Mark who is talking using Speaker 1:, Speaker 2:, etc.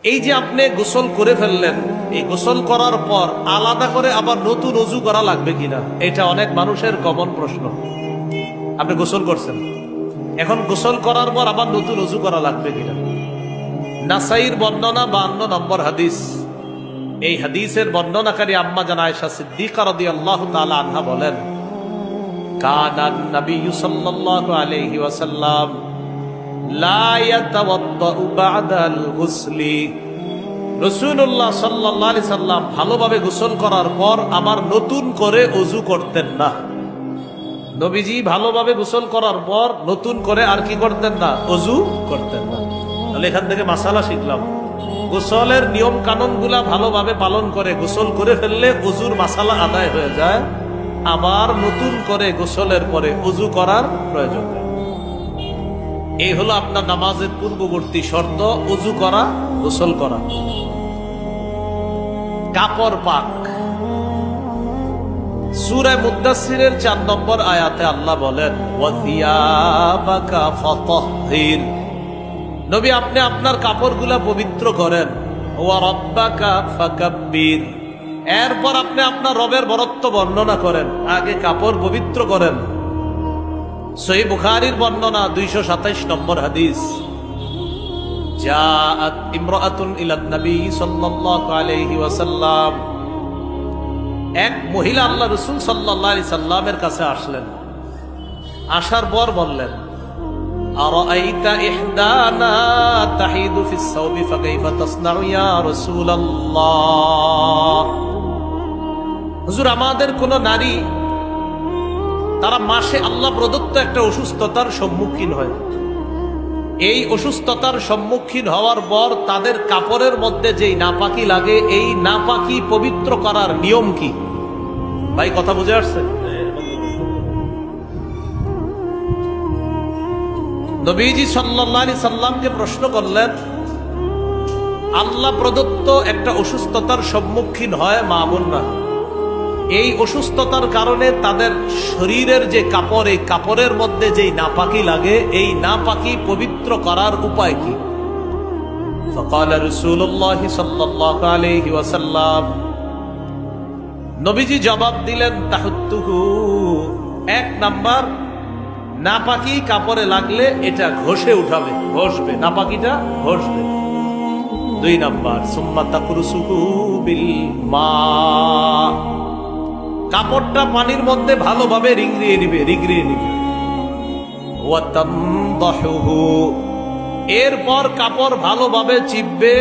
Speaker 1: এই যে আপনি গোসল করে ফেললেন, এই গোসল করার পর আলাদা করে আবার নতুন ওযু করা লাগবে কিনা, এটা অনেক মানুষের কমন প্রশ্ন। আপনি গোসল করছেন, এখন গোসল করার পর আবার নতুন ওযু করা লাগবে কিনা। নাসাইর বর্ণনা 52 নম্বর হাদিস। এই হাদিসের বর্ণনাকারী আম্মা জান আয়েশা সিদ্দিকা রাদিয়াল্লাহু তাআলা আনহা বলেন, কানান নবী সাল্লাল্লাহু আলাইহি ওয়াসাল্লাম লা ইয়াতাওয়াদ্দাউ বা'দাল গুসলি। রাসূলুল্লাহ সাল্লাল্লাহু আলাইহি সাল্লাম ভালোভাবে গোসল করার পর আবার নতুন করে ওযু করতেন না। নবীজি ভালোভাবে গোসল করার পর নতুন করে আর কি করতেন না, ওযু করতেন না। তাহলে এখান থেকে মাসালা শিখলাম, গোসলের নিয়ম কানুন গুলা ভালোভাবে পালন করে গোসল করে ফেললে ওযুর মাসালা আদায় হয়ে যায়, আবার নতুন করে গোসলের পরে ওযু করার প্রয়োজন নেই। এই হলো আপনার নামাজের পূর্ববর্তী শর্ত, ওযু করা, গোসল করা। কাপড় পাক। সূরা মুদ্দাসসিরের 4 নম্বর আয়াতে আল্লাহ বলেন, ওয়াথিয়াবাকা ফাতাহহির। নবী আপনি আপনার কাপড়গুলা পবিত্র করেন, ওয়া রাব্বাকা ফাকাব্বির। এরপর আপনি আপনার রবের বরত্ব বর্ণনা করেন, আগে কাপড় পবিত্র করেন। সহিহ বুখারীর বর্ণনা 227 নম্বর হাদিস। জাআত ইমরাআতুন ইলান নবী সাল্লাল্লাহু আলাইহি ওয়াসাল্লাম। এক মহিলা আল্লাহ রাসূল সাল্লাল্লাহু আলাইহি সাল্লামের কাছে আসলেন। আসার পর বললেন, আরাআইতা ইহদানা তাহিদু ফিস সাওবি ফাকাইফা তাসনাউ ইয়া রাসূলুল্লাহ। হুজুর, আমাদের কোন নারী তারা মাসে আল্লাহ প্রদত্ত একটা অসুস্থতার সম্মুখীন হয়, এই অসুস্থতার সম্মুখীন হওয়ার পর তাদের কাপড়ের মধ্যে যেই নাপাকি লাগে, এই নাপাকি পবিত্র করার নিয়ম কি? ভাই কথা বুঝে আসছে? নবীজি সাল্লাল্লাহু আলাইহি সাল্লামকে প্রশ্ন করলেন, আল্লাহ প্রদত্ত একটা অসুস্থতার সম্মুখীন হয় মা বোনরা, এই অসুস্থতার কারণে তাদের শরীরের যে কাপড়, এই কাপড়ের মধ্যে যেই নাপাকি লাগে, এই নাপাকি পবিত্র করার উপায় কি? ফাকাল রাসূলুল্লাহ সাল্লাল্লাহু আলাইহি ওয়াসাল্লাম। নবীজি জবাব দিলেন, তাহুত্তুহু। 1 নাম্বার, নাপাকি কাপড়ে লাগলে এটা ঘষে উঠাবে, ঘষবে, নাপাকিটা ঘষবে। 2 নাম্বার, সুম্মা তাকরুসুহু বিল মা। কাপড়টা পানির মধ্যে ভালোভাবে রিগড়িয়ে নিবে। এরপর কাপড় ভালোভাবে চিপবে।